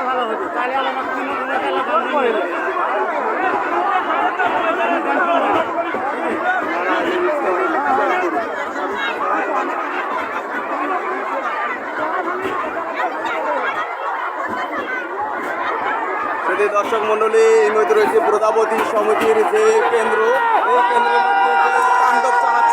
ভালো হচ্ছে তাহলে আমার দর্শক মন্ডলী এই মধ্যে রয়েছে প্রজাপতি সমিতির যে কেন্দ্র, এই কেন্দ্রের মধ্যে তাণ্ডব চালাচ্ছে